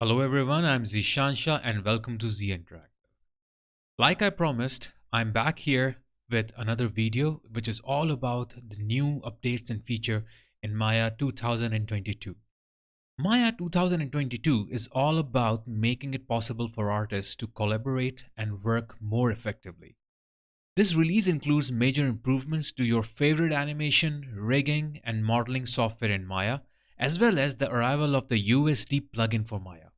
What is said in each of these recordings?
Hello everyone, I'm Zishansha and welcome to zinteractive. Like I promised, I'm back here with another video which is all about the new updates and feature in Maya 2022. Maya 2022 is all about making it possible for artists to collaborate and work more effectively. This release includes major improvements to your favorite animation, rigging, and modeling software in Maya, as well as the arrival of the USD plugin for Maya.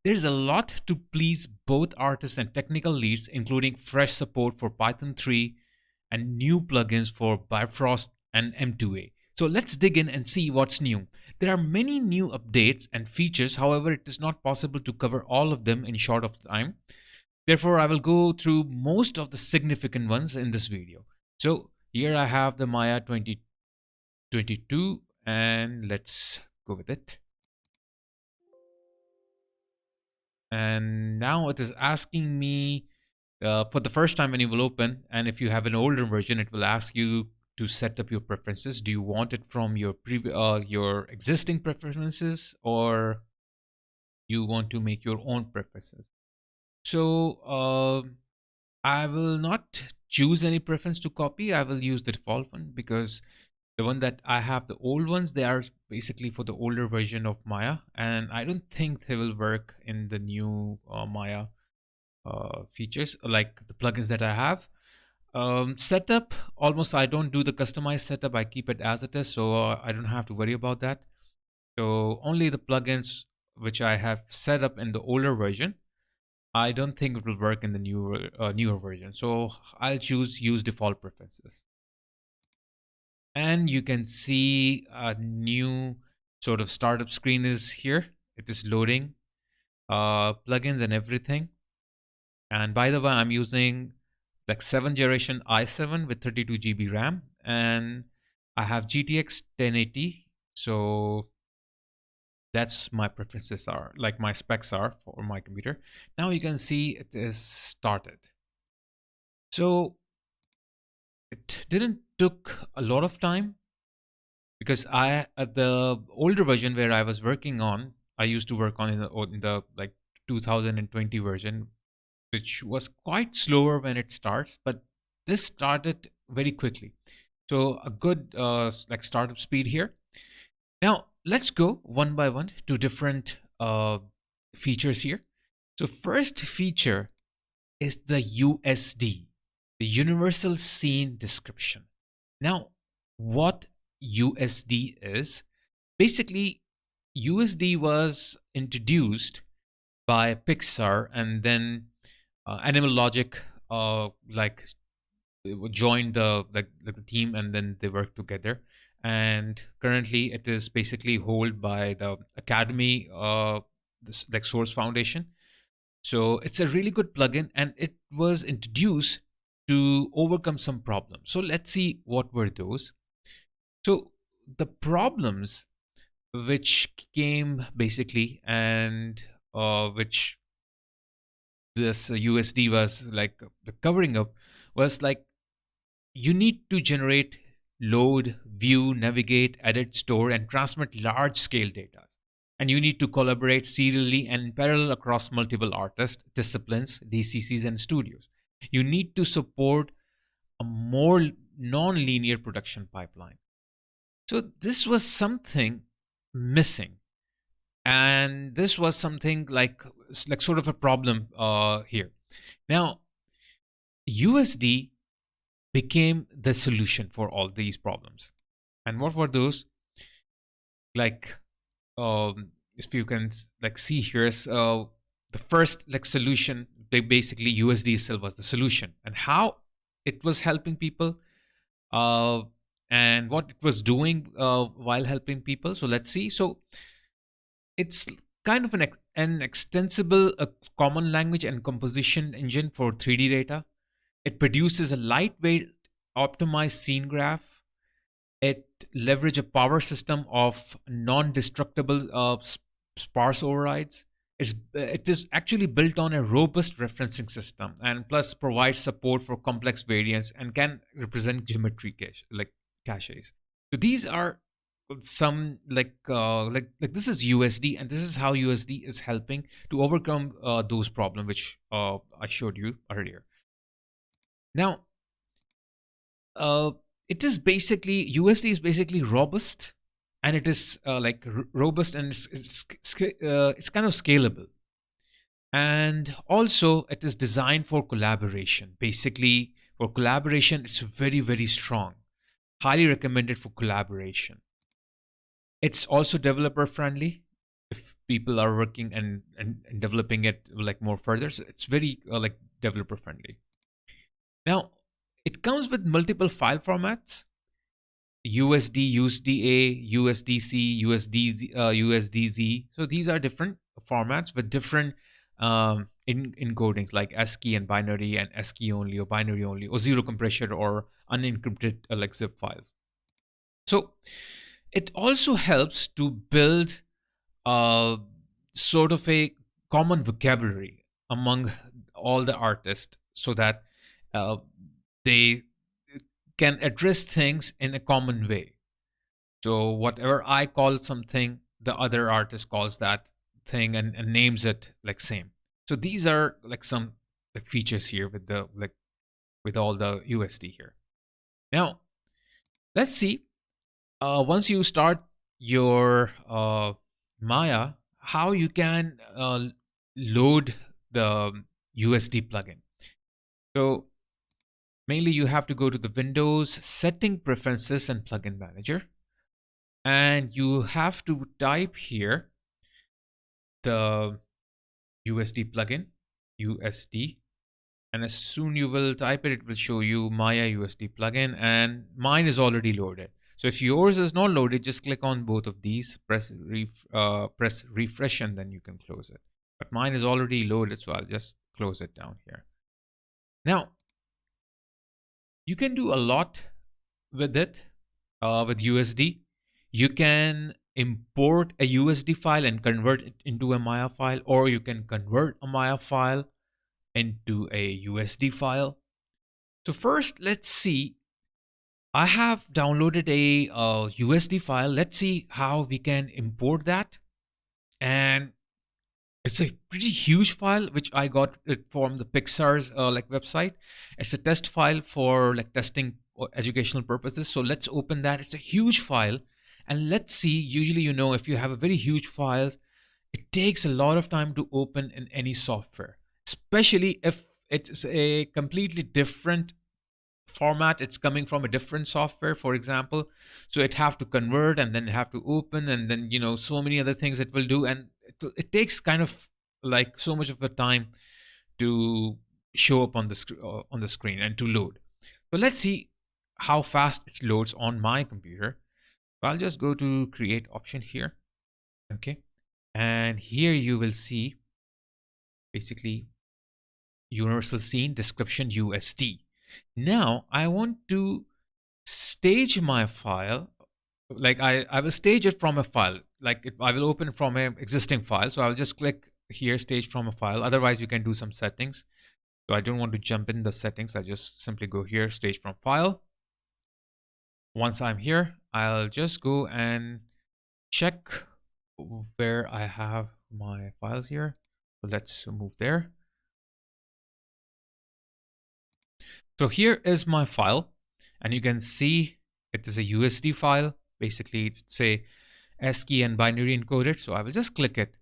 There is a lot to please both artists and technical leads, including fresh support for Python 3 and new plugins for Bifrost and M2A. So let's dig in and see what's new. There are many new updates and features, however, it is not possible to cover all of them in short of time. Therefore, I will go through most of the significant ones in this video. So here I have the Maya 2022 and let's go with it. And now it is asking me for the first time when you will open, and if you have an older version, it will ask you to set up your preferences. Do you want it from your existing preferences, or you want to make your own preferences? So I will not choose any preference to copy. I will use the default one because the one that I have, the old ones, they are basically for the older version of Maya, and I don't think they will work in the new Maya features like the plugins that I have. Setup, almost I don't do the customized setup. I keep it as it is, so I don't have to worry about that. So only the plugins which I have set up in the older version, I don't think it will work in the newer version. So I'll choose use default preferences. And you can see a new sort of startup screen is here. It is loading plugins and everything. And by the way, I'm using like 7th generation i7 with 32 GB RAM, and I have GTX 1080. So that's my preferences are, like my specs are for my computer. Now you can see it is started. So it didn't took a lot of time because I at the older version where I was working on, I used to work on in the like 2020 version, which was quite slower when it starts, but this started very quickly. So a good like startup speed here. Now let's go one by one to different features here. So first feature is the USD, the Universal Scene Description. Now, what USD is? Basically, USD was introduced by Pixar, and then Animal Logic like joined the team, and then they worked together. And currently, it is basically held by the Academy, this like Source Foundation. So it's a really good plugin, and it was introduced to overcome some problems. So let's see what were those. So the problems which came basically, and which this USD was like the covering up, was like you need to generate, load, view, navigate, edit, store, and transmit large scale data. And you need to collaborate serially and in parallel across multiple artists, disciplines, DCCs, and studios. You need to support a more non-linear production pipeline. So this was something missing, and this was something like sort of a problem here. Now, USD became the solution for all these problems. And what were those? Like, if you can like see here, the first like solution, basically USD itself was the solution, and how it was helping people, uh, and what it was doing while helping people. So let's see. So it's kind of an extensible common language and composition engine for 3D data. It produces a lightweight, optimized scene graph. It leverage a power system of non-destructible sparse overrides. It is actually built on a robust referencing system, and plus provides support for complex variants and can represent geometry caches. So these are some like this is USD, and this is how USD is helping to overcome those problems which I showed you earlier. Now, uh, it is basically USD is basically robust, and it is robust, and it's kind of scalable, and also it is designed for collaboration. Basically, for collaboration, it's very strong. Highly recommended for collaboration. It's also developer friendly if people are working and developing it like more further. So it's very like developer friendly. Now, it comes with multiple file formats: USD, USDA, USDC, USDZ. So these are different formats with different encodings like ASCII and binary, and ASCII only or binary only, or zero compression or unencrypted like zip files. So it also helps to build uh, sort of a common vocabulary among all the artists, so that uh, they can address things in a common way. So whatever I call something, the other artist calls that thing, and names it like same. So these are like some like features here with the like with all the USD here. Now let's see. Once you start your Maya, how you can load the USD plugin. So mainly you have to go to the Windows Setting Preferences and Plugin Manager, and you have to type here the USD plugin, USD, and as soon you will type it, it will show you Maya USD plugin, and mine is already loaded. So if yours is not loaded, just click on both of these, press refresh, and then you can close it. But mine is already loaded, so I'll just close it down here. Now, you can do a lot with it, with USD. You can import a USD file and convert it into a Maya file, or you can convert a Maya file into a USD file. So first, let's see. I have downloaded a USD file. Let's see how we can import that. And it's a pretty huge file, which I got it from the Pixar's like website. It's a test file for like testing or educational purposes. So let's open that. It's a huge file, and let's see. Usually, if you have a very huge files, it takes a lot of time to open in any software, especially if it's a completely different format. It's coming from a different software, for example. So it have to convert, and then have to open, and then so many other things it will do, and it takes kind of like so much of the time to show up on the screen and to load. So let's see how fast it loads on my computer. I'll just go to create option here. Okay, and here you will see basically universal scene description USD. Now I want to stage my file. Like I will stage it from a file. Like I will open from an existing file. So I'll just click here, stage from a file. Otherwise, you can do some settings. So I don't want to jump in the settings. I just simply go here, stage from file. Once I'm here, I'll just go and check where I have my files here. So let's move there. So here is my file, and you can see it is a USD file. Basically, it's a ASCII and binary encoded. So I will just click it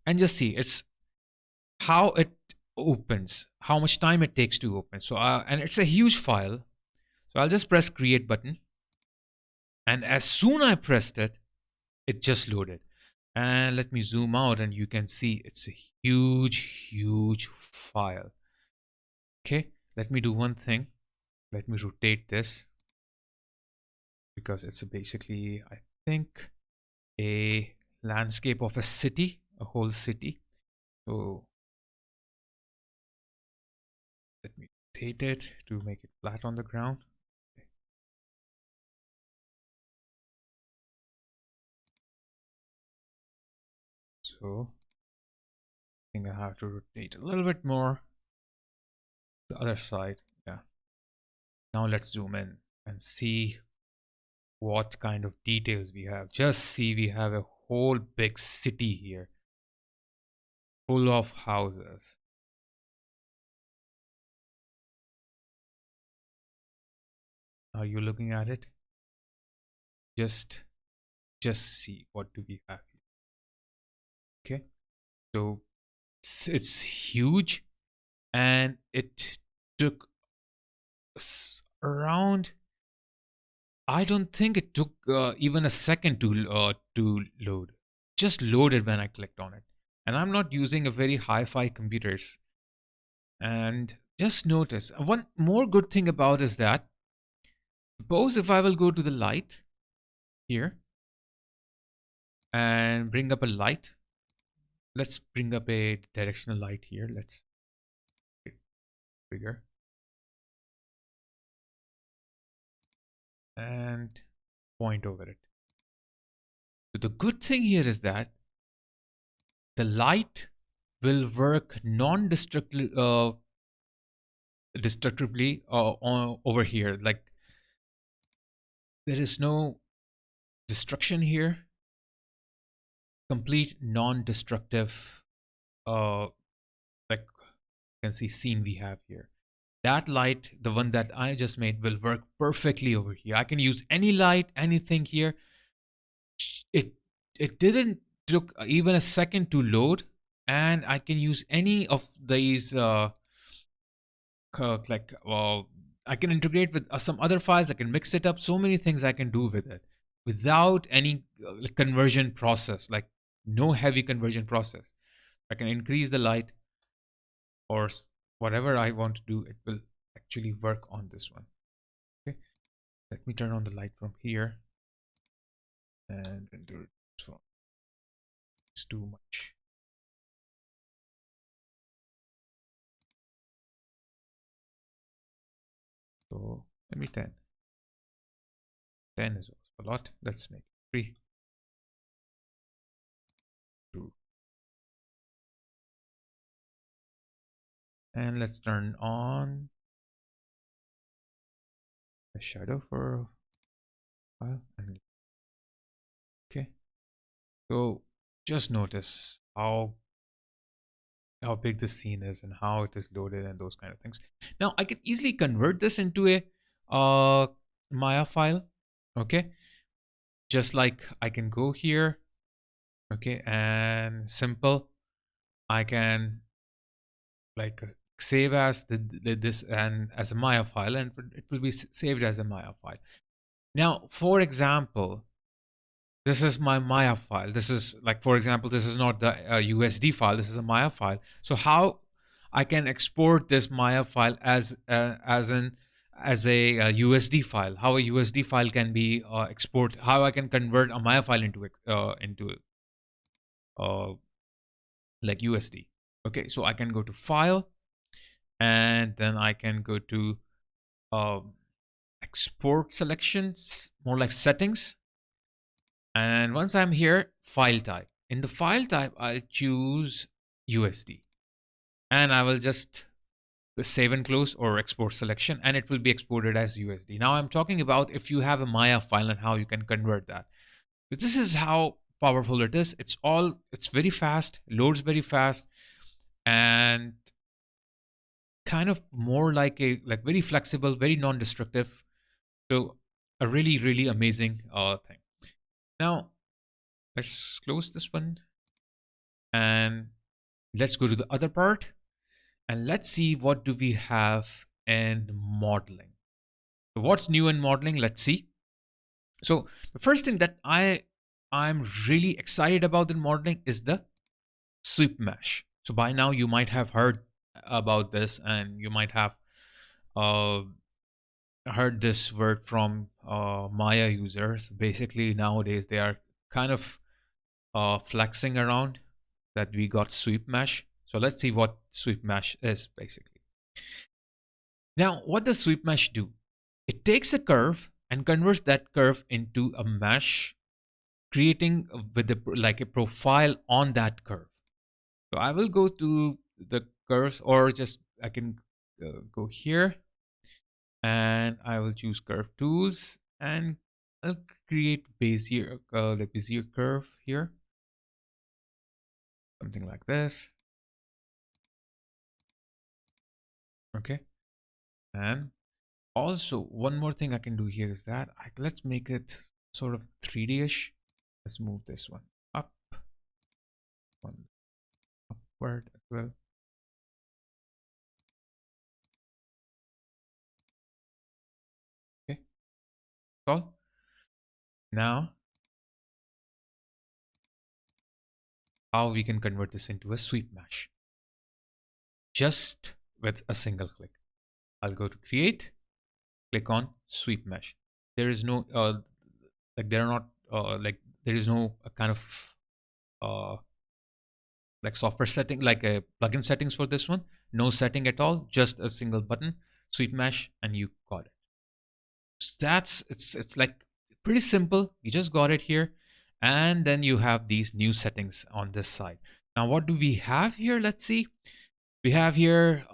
and just see it's how it opens, how much time it takes to open. So and it's a huge file. So I'll just press create button, and as soon I pressed it, it just loaded. And let me zoom out, and you can see it's a huge file. Okay, let me do one thing. Let me rotate this, because it's basically, I think, a landscape of a city, a whole city. So let me rotate it to make it flat on the ground. Okay. So I think I have to rotate a little bit more. The other side, yeah. Now let's zoom in and see what kind of details we have. Just see, we have a whole big city here full of houses. Are you looking at it? Just just see what do we have here. Okay, so it's huge, and it took around, I don't think it took even a second to load. Just loaded when I clicked on it. And I'm not using a very hi-fi computers. And just notice one more good thing about is that suppose if I will go to the light here and bring up a light. Let's bring up a directional light here. Let's get bigger and point over it. So the good thing here is that the light will work destructively over here. Like there is no destruction here. Complete non-destructive, like you can see scene we have here. That light, the one that I just made, will work perfectly over here. I can use any light, anything here. It it didn't took even a second to load, and I can use any of these like I can integrate with some other files. I can mix it up. So many things I can do with it without any conversion process, like no heavy conversion process. I can increase the light or whatever I want to do. It will actually work on this one. Okay, let me turn on the light from here and do this one. It's too much. So let me 10. 10 is also a lot. Let's make it 3, 2. And let's turn on the shadow for a while. Okay. So just notice how big the scene is and how it is loaded and those kind of things. Now I can easily convert this into a Maya file. Okay. Just like I can go here. Okay. And simple. I can like save as this and as a Maya file, and it will be saved as a Maya file. Now, for example, this is my Maya file. This is like, for example, this is not the USD file. This is a Maya file. So how I can export this Maya file as a USD file? How a USD file can be export? How I can convert a Maya file into uh, like USD? Okay, so I can go to File, and then I can go to export selections, more like settings. And once I'm here, file type. In the file type, I'll choose USD. And I will just save and close or export selection, and it will be exported as USD. Now I'm talking about if you have a Maya file and how you can convert that. This is how powerful it is. It's very fast, loads very fast, and kind of more like very flexible, very non-destructive. So a really amazing thing. Now let's close this one and let's go to the other part, and let's see what do we have in modeling. So what's new in modeling? Let's see. So the first thing that I'm really excited about in modeling is the sweep mesh. So by now you might have heard about this, and you might have uh, heard this word from Maya users. Basically, nowadays they are kind of flexing around that we got sweep mesh. So let's see what sweep mesh is basically. Now, what does sweep mesh do? It takes a curve and converts that curve into a mesh, creating with like a profile on that curve. So I will go to the curves, or just I can go here, and I will choose curve tools and I'll create Bezier, the Bezier curve here, something like this. Okay, and also one more thing I can do here is that let's make it sort of 3D-ish. Let's move this one up, one upward as well. Okay, so now how we can convert this into a sweep mesh just with a single click. I'll go to create, click on sweep mesh. There is no like there are not like there is no kind of uh, like software setting, like a plugin settings for this one. No setting at all, just a single button, sweep mesh, and you got it. So that's it's like pretty simple. You just got it here, and then you have these new settings on this side. Now, what do we have here? Let's see. We have here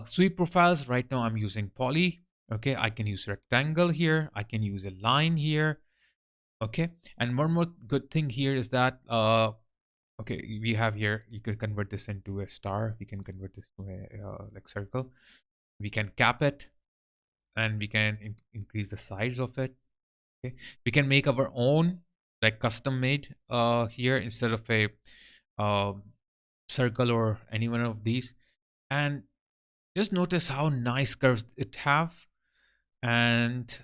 sweep profiles. Right now, I'm using poly. Okay, I can use rectangle here. I can use a line here. Okay, and one more good thing here is that okay, we have here, you can convert this into a star. We can convert this to a like circle. We can cap it, and we can increase the size of it. Okay, we can make our own like custom made here instead of a uh, circle or any one of these. And just notice how nice curves it have, and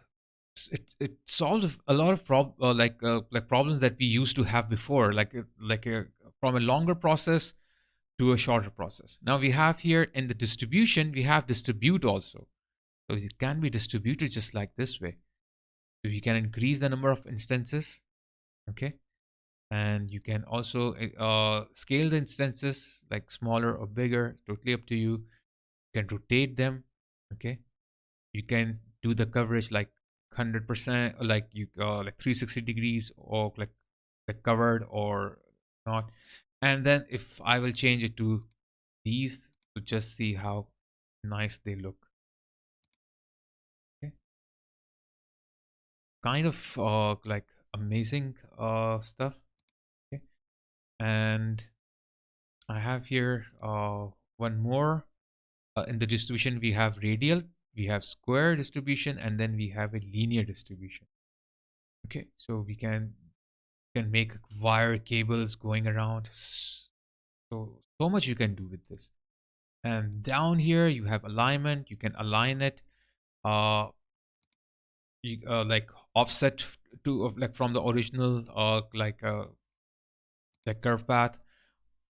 it solved a lot of like problems that we used to have before, from a longer process to a shorter process. Now we have here in the distribution, we have distribute also. So it can be distributed just like this way. So you can increase the number of instances, okay? And you can also scale the instances like smaller or bigger, totally up to you. You can rotate them, okay? You can do the coverage like 100%, or like you like 360 degrees, or like covered or not. And then if I will change it to these to just see how nice they look. Okay, kind of like amazing stuff. Okay, and I have here one more. In the distribution, we have radial, we have square distribution, and then we have a linear distribution. Okay, so we can make wire cables going around. So much you can do with this. And down here you have alignment. You can align it. Uh, like offset to like from the original like curve path,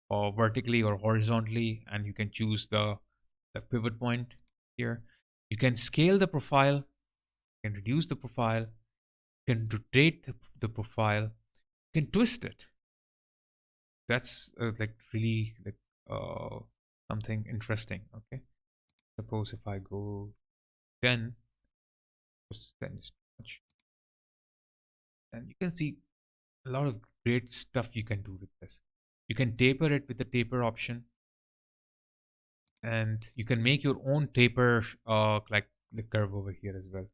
or vertically or horizontally, and you can choose the pivot point here. You can scale the profile, you can reduce the profile, you can rotate the profile, you can twist it. That's like really like something interesting. Okay, suppose if I go 10, 10 is too much, and you can see a lot of great stuff you can do with this. You can taper it with the taper option, and you can make your own taper like the curve over here as well.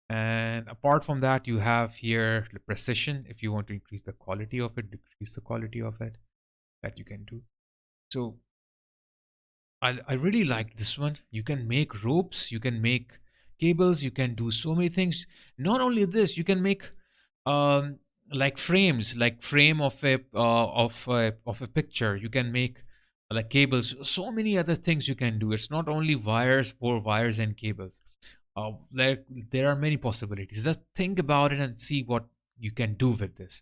And apart from that, you have here the precision. If you want to increase the quality of it, decrease the quality of it, that you can do. So I really like this one. You can make ropes, you can make cables, you can do so many things. Not only this, you can make like frames, like frame of a picture. You can make like cables. So many other things you can do. It's not only wires for wires and cables. There are many possibilities. Just think about it and see what you can do with this.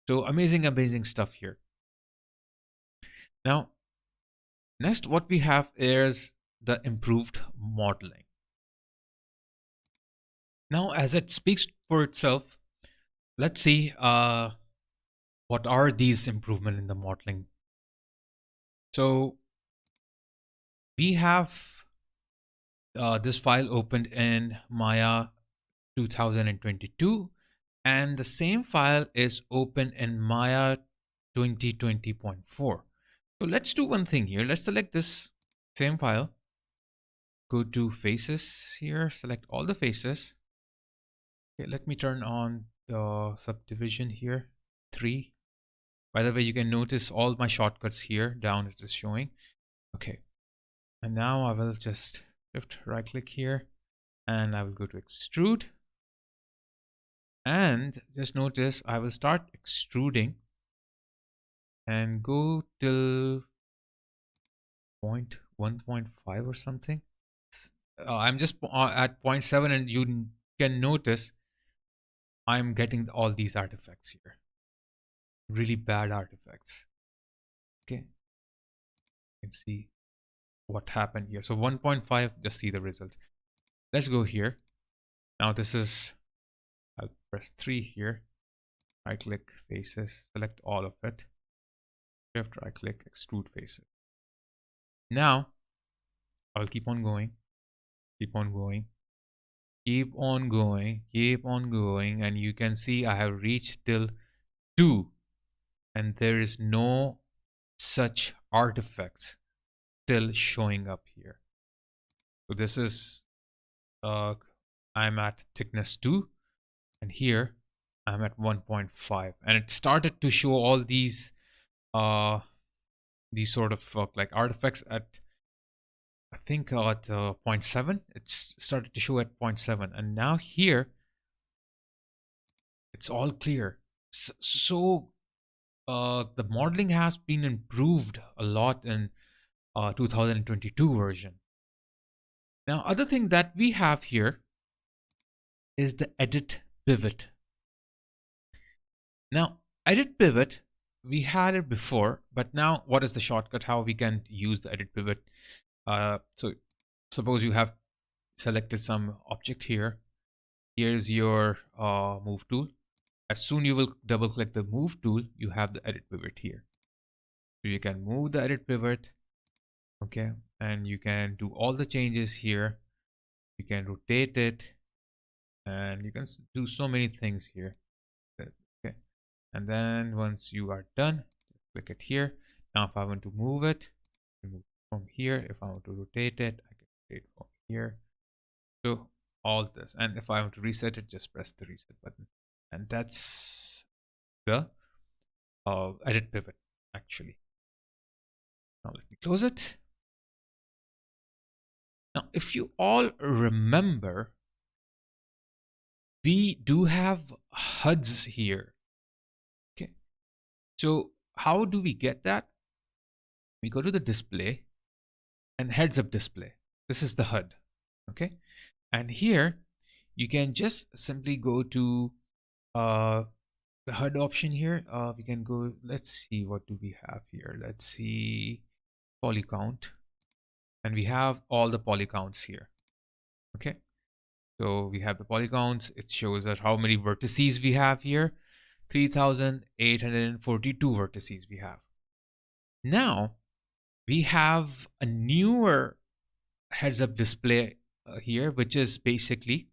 So amazing, amazing stuff here. Now, next, what we have is the improved modeling. Now, as it speaks for itself, let's see what are these improvements in the modeling. So we have this file opened in Maya 2022, and the same file is open in Maya 2020.4. So let's do one thing here. Let's select this same file, go to faces here, select all the faces, Okay, let me turn on the subdivision here. 3. By the way, you can notice all my shortcuts here down it is showing. Okay. And now I will just shift right click here and I will go to extrude. And just notice I will start extruding and go till 1.5 or something. I'm just at 0.7 and you can notice I'm getting all these artifacts here. Really bad artifacts. Okay. You can see what happened here. So 1.5, just see the result. Let's go here. Now this is, I'll press 3 here. Right click faces, select all of it. Shift right click, extrude faces. Now I'll keep on going, keep on going, keep on going, keep on going, and you can see I have reached till 2 and there is no such artifacts still showing up here. So this is I'm at thickness 2 and here I'm at 1.5 and it started to show all these sort of like artifacts at I think at 0.7. It's started to show at 0.7 and now here it's all clear. So the modeling has been improved a lot in 2022 version. Now other thing that we have here is the edit pivot. Now edit pivot, we had it before, but now what is the shortcut how we can use the edit pivot? So suppose you have selected some object here. Here's your move tool. As soon you will double click the move tool, you have the edit pivot here. So you can move the edit pivot, okay, and you can do all the changes here. You can rotate it, and you can do so many things here. Okay, and then once you are done, click it here. Now, if I want to move it, move from here. If I want to rotate it, I can rotate from here. So all this, and if I want to reset it, just press the reset button, and that's the edit pivot actually. Now let me close it. Now, if you all remember, we do have HUDs here. Okay, so how do we get that? We go to the display and heads up display. This is the HUD. Okay, and here you can just simply go to the HUD option here. We can go, let's see, what do we have here? Let's see, poly count, and we have all the poly counts here. Okay, so we have the polygons. It shows us how many vertices we have here. 3,842 vertices we have. Now we have a newer heads up display here, which is basically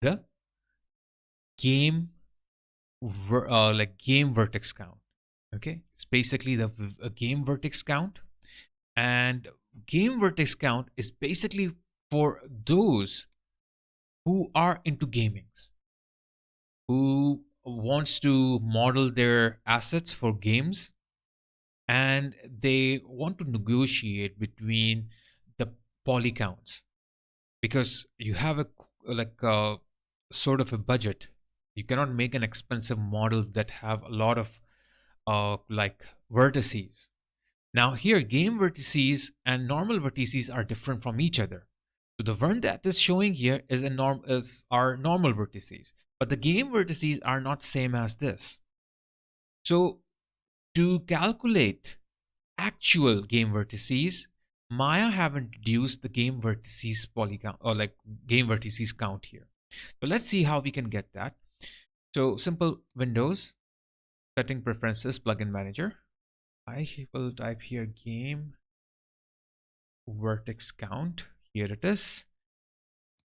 the game game vertex count. Okay, it's basically the game vertex count, and game vertex count is basically for those who are into gamings, who wants to model their assets for games, and they want to negotiate between the poly counts because you have a sort of a budget. You cannot make an expensive model that have a lot of vertices. Now here, game vertices and normal vertices are different from each other. So the one that is showing here is our normal vertices, but the game vertices are not same as this. So to calculate actual game vertices, Maya have introduced the game vertices polygon or game vertices count here. So let's see how we can get that. So simple Windows, setting preferences, plugin manager. I will type here game vertex count. Here it is.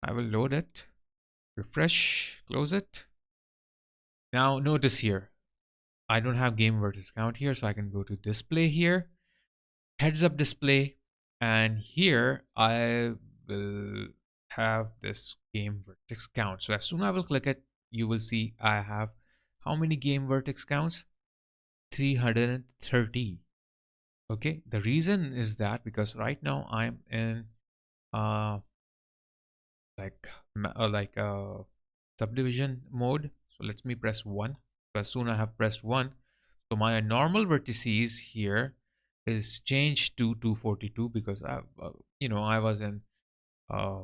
I will load it, refresh, close it. Now notice here, I don't have game vertex count here, so I can go to display here, heads up display, and here I will have this game vertex count. So as soon as I will click it, you will see I have how many game vertex counts? 330. Okay, the reason is that because right now I'm in uh like subdivision mode. So let me press 1. So as soon as I have pressed 1, so my normal vertices here is changed to 242 because I was in uh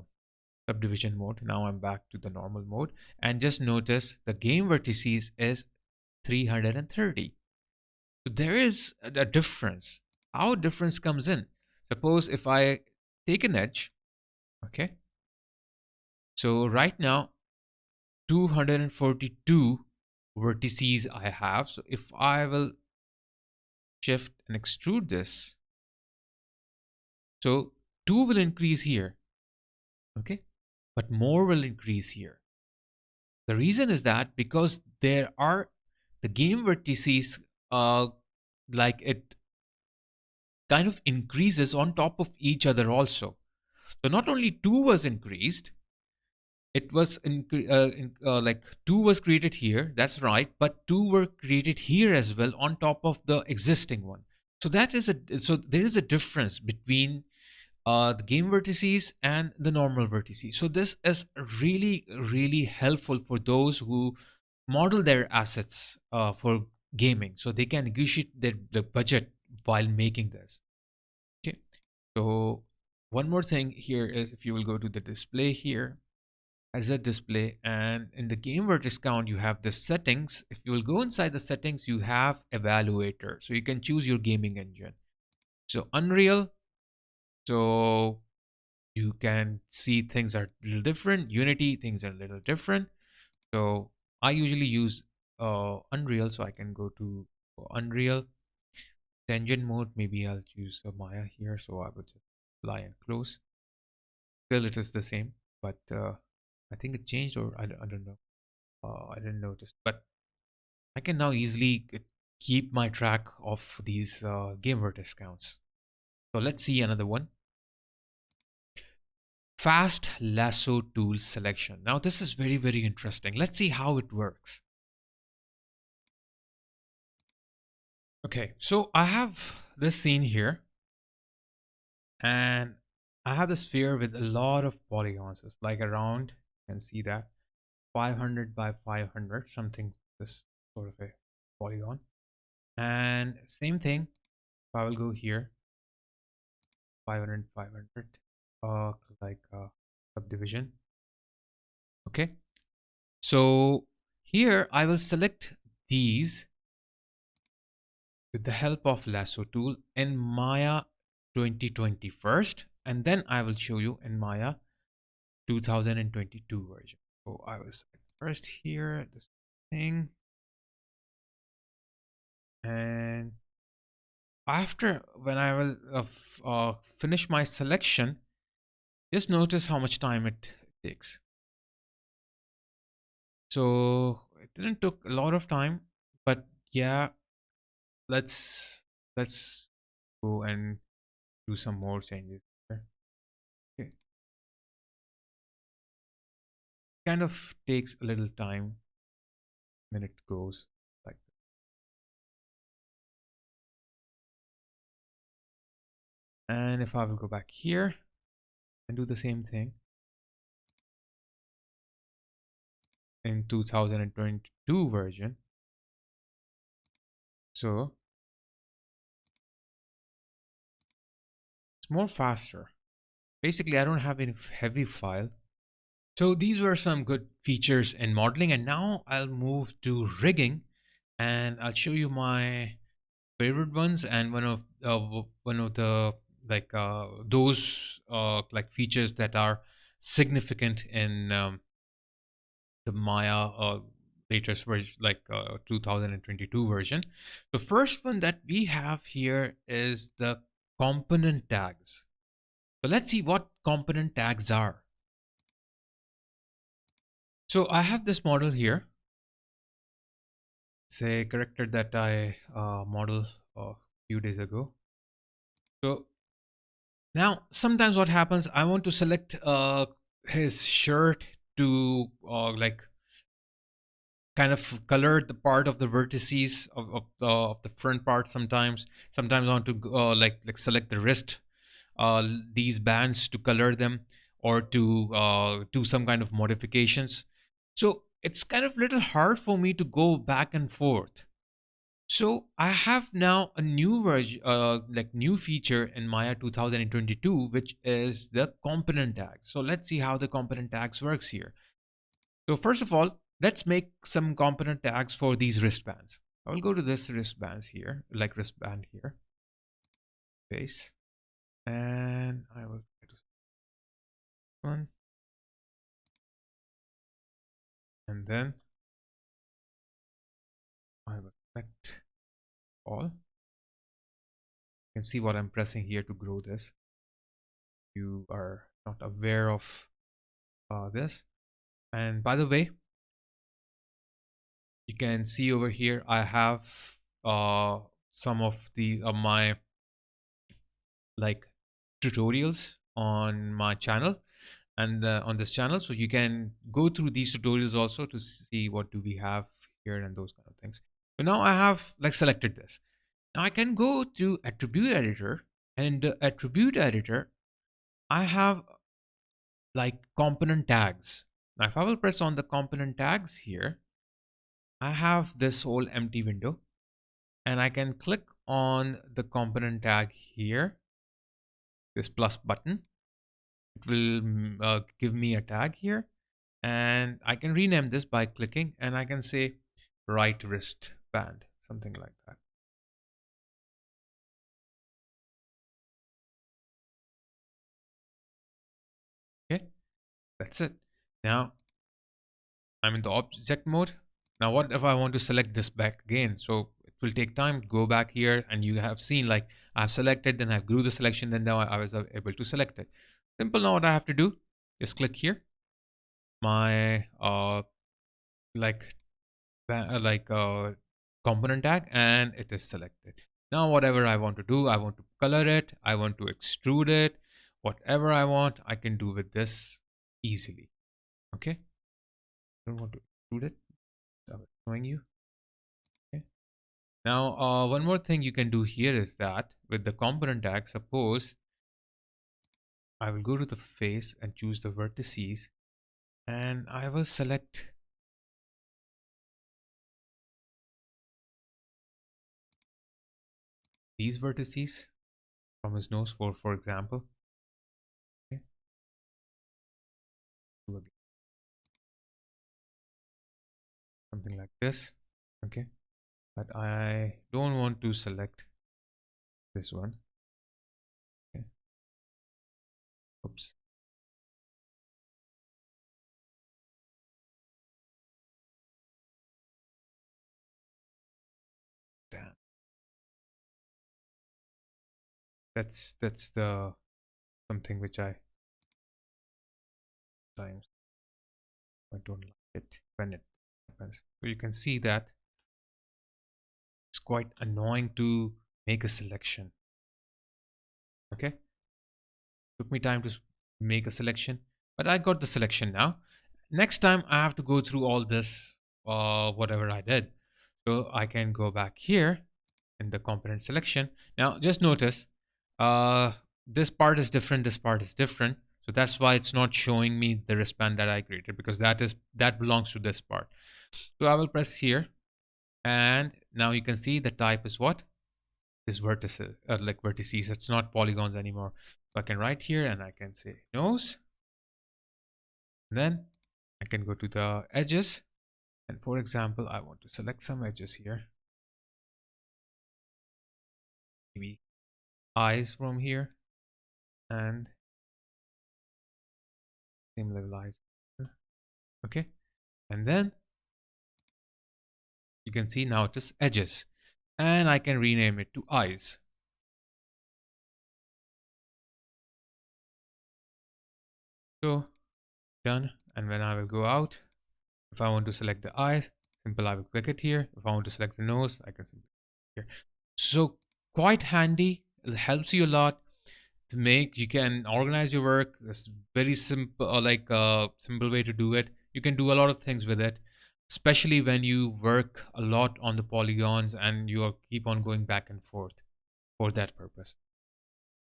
subdivision mode. Now I'm back to the normal mode, and just notice the game vertices is 330. So there is a difference. How difference comes in? Suppose if I take an edge, okay. So right now 242 vertices I have. So if I will shift and extrude this, so 2 will increase here, okay, but more will increase here. The reason is that because there are the game vertices, like it kind of increases on top of each other also. So not only 2 was increased, it was like 2 was created here, that's right, but 2 were created here as well on top of the existing one. So there is a difference between the game vertices and the normal vertices. So this is really really helpful for those who model their assets for gaming, so they can negotiate the budget while making this. Okay, so one more thing here is if you will go to the display here as a display, and in the game vertex count you have the settings. If you will go inside the settings, you have evaluator, so you can choose your gaming engine. So Unreal, so you can see things are a little different. Unity, things are a little different. So I usually use Unreal, so I can go to Unreal. Engine mode, maybe I'll choose Maya here, so I would just apply and close. Still it is the same, but I think it changed, or I don't know. I didn't notice, but I can now easily keep my track of these game vertex counts. So let's see another one. Fast lasso tool selection. Now this is very, very interesting. Let's see how it works. Okay, so I have this scene here, and I have the sphere with a lot of polygons. It's like around, you can see that 500 by 500, something this sort of a polygon. And same thing, if I will go here, 500, 500, like subdivision. Okay, so here I will select these with the help of lasso tool in Maya 2020 first, and then I will show you in Maya 2022 version. So I will select first here this thing, and after when I will finish my selection, just notice how much time it takes. So it didn't took a lot of time, but yeah, let's go and do some more changes here. Okay, kind of takes a little time when it goes like that. And if I will go back here and do the same thing in 2022 version, so it's more faster. Basically, I don't have any heavy file. So these were some good features in modeling, and now I'll move to rigging, and I'll show you my favorite ones, and one of the those like features that are significant in the Maya latest version, like 2022 version. The first one that we have here is the component tags. So let's see what component tags are. So I have this model here. It's a character that I modeled a few days ago. So now sometimes what happens, I want to select his shirt to like kind of color the part of the vertices of the front part. Sometimes I want to like select the wrist, these bands, to color them, or to do some kind of modifications. So it's kind of little hard for me to go back and forth. So I have now a new version, like new feature in Maya 2022, which is the component tag. So let's see how the component tags works here. So first of all, let's make some component tags for these wristbands. I will go to this wristbands here, like wristband here, face, and I will go to one, and then I will select all. You can see what I'm pressing here to grow this. You are not aware of this. And by the way, you can see over here, I have some of the my like tutorials on my channel and on this channel, so you can go through these tutorials also to see what do we have here and those kind of things. So now I have like selected this. Now I can go to attribute editor, and in the attribute editor I have like component tags. Now if I will press on the component tags here, I have this whole empty window, and I can click on the component tag here, this plus button. It will give me a tag here, and I can rename this by clicking, and I can say right wrist band, something like that. Okay, that's it. Now I'm in the object mode. Now what if I want to select this back again? So it will take time to go back here, and you have seen like I've selected, then I grew the selection, then now I was able to select it. Simple. Now what I have to do, just click here, my like like component tag, and it is selected. Now whatever I want to do, I want to color it, I want to extrude it, whatever I want, I can do with this easily. Okay, I don't want to extrude it, so I'm showing you. Okay, now one more thing you can do here is that with the component tag, suppose I will go to the face and choose the vertices, and I will select these vertices from his nose, for example. Okay, do again something like this. Okay, but I don't want to select this one. Okay, oops. Damn. That's the something which I sometimes I don't like it when it happens. So you can see that it's quite annoying to make a selection. Okay, took me time to make a selection, but I got the selection now. Next time I have to go through all this, whatever I did. So I can go back here in the component selection. Now just notice this part is different, this part is different. So that's why it's not showing me the wristband that I created, because that belongs to this part. So I will press here, and now you can see the type is what? Is vertices, like vertices. It's not polygons anymore. So I can write here and I can say nose. And then I can go to the edges. And for example, I want to select some edges here. Maybe eyes from here, and same level eyes. Okay. And then you can see now it is edges, and I can rename it to eyes. So done. And when I will go out, if I want to select the eyes, simple, I will click it here. If I want to select the nose, I can simply click here. So quite handy. It helps you a lot. to make, you can organize your work. It's very simple, like a simple way to do it. You can do a lot of things with it, especially when you work a lot on the polygons and you are keep on going back and forth for that purpose.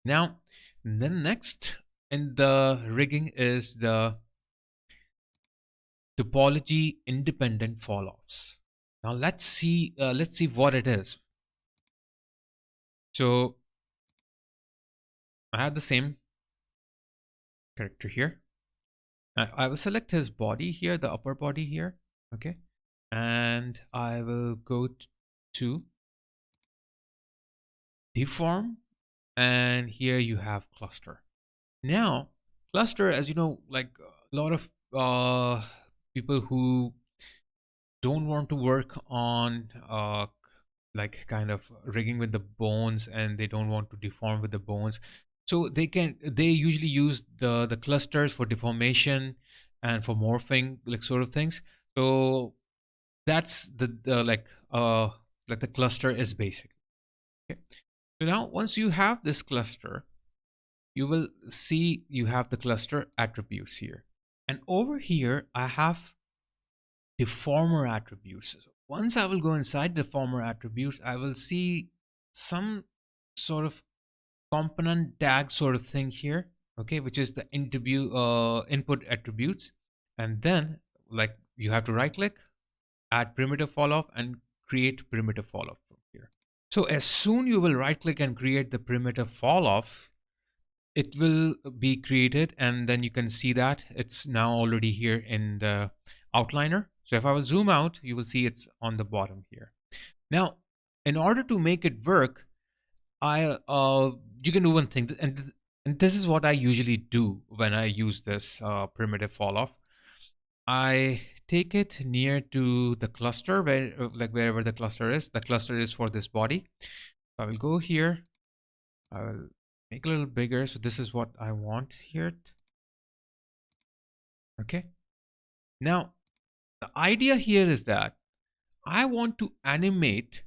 Now, then next in the rigging is the topology independent fall-offs. Now let's see what it is. So I have the same character here. I will select his body here, the upper body here. Okay. And I will go to deform, and here you have cluster. Now, cluster, as you know, like a lot of people who don't want to work on like kind of rigging with the bones, and they don't want to deform with the bones, so they usually use the clusters for deformation and for morphing, like sort of things. So that's the like the cluster is basic. Okay. So now once you have this cluster, you will see you have the cluster attributes here, and over here I have deformer attributes. So once I will go inside deformer attributes, I will see some sort of component tag sort of thing here, okay, which is the input attributes. And then like you have to right click, add primitive fall off, and create primitive fall off from here. So as soon you will right click and create the primitive fall off, it will be created, and then you can see that it's now already here in the outliner. So if I will zoom out, you will see it's on the bottom here. Now, in order to make it work, you can do one thing, and this is what I usually do when I use this primitive fall off. I take it near to the cluster, where like wherever the cluster is. The cluster is for this body. So I will go here. I will make a little bigger. So this is what I want here. Okay. Now, the idea here is that I want to animate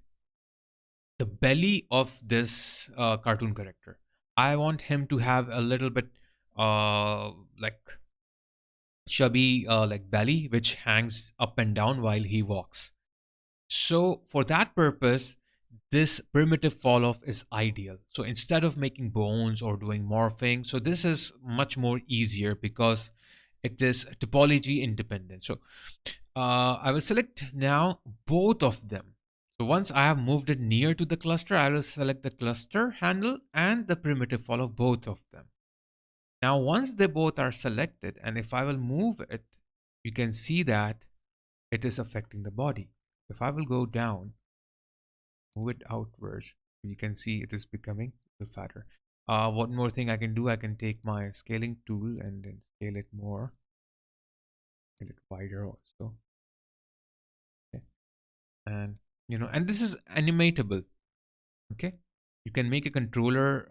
the belly of this cartoon character. I want him to have a little bit like chubby like belly, which hangs up and down while he walks. So for that purpose, this primitive fall off is ideal. So instead of making bones or doing morphing, so this is much more easier because it is topology independent. So I will select now both of them. So once I have moved it near to the cluster, I will select the cluster handle and the primitive fall off, both of them. Now, once they both are selected, and if I will move it, you can see that it is affecting the body. If I will go down, move it outwards, you can see it is becoming a little fatter. One more thing I can do, I can take my scaling tool and then scale it more, scale it wider also. Okay. And and this is animatable. Okay, you can make a controller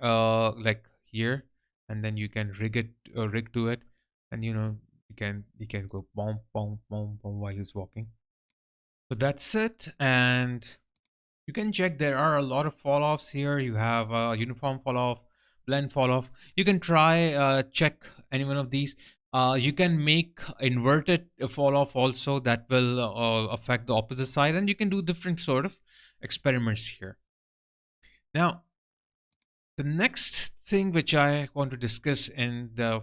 like here, and then you can rig to it, and you can go boom boom boom boom while he's walking. So that's it. And you can check, there are a lot of fall offs here. You have uniform fall off, blend fall off. You can try check any one of these. You can make inverted fall off also, that will affect the opposite side, and you can do different sort of experiments here. Now, the next thing which I want to discuss in uh,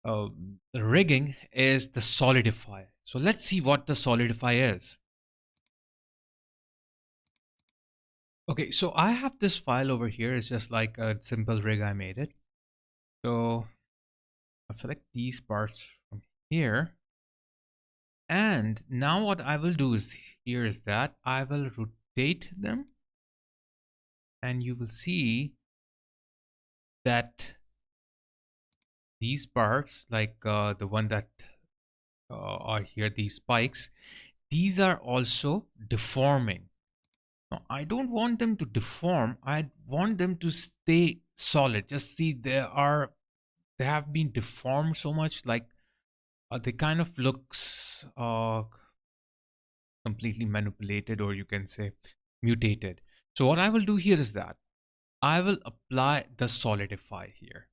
the rigging is the Solidify. So let's see what the Solidify is. Okay, so I have this file over here. It's just like a simple rig. I made it. So I'll select these parts from here. And now what I will do is here is that I will rotate them, and you will see that these parts, like the one that are here, these spikes, these are also deforming. Now, I don't want them to deform. I want them to stay solid. Just see, they have been deformed so much, like they kind of looks completely manipulated, or you can say mutated. So what I will do here is that I will apply the Solidify here.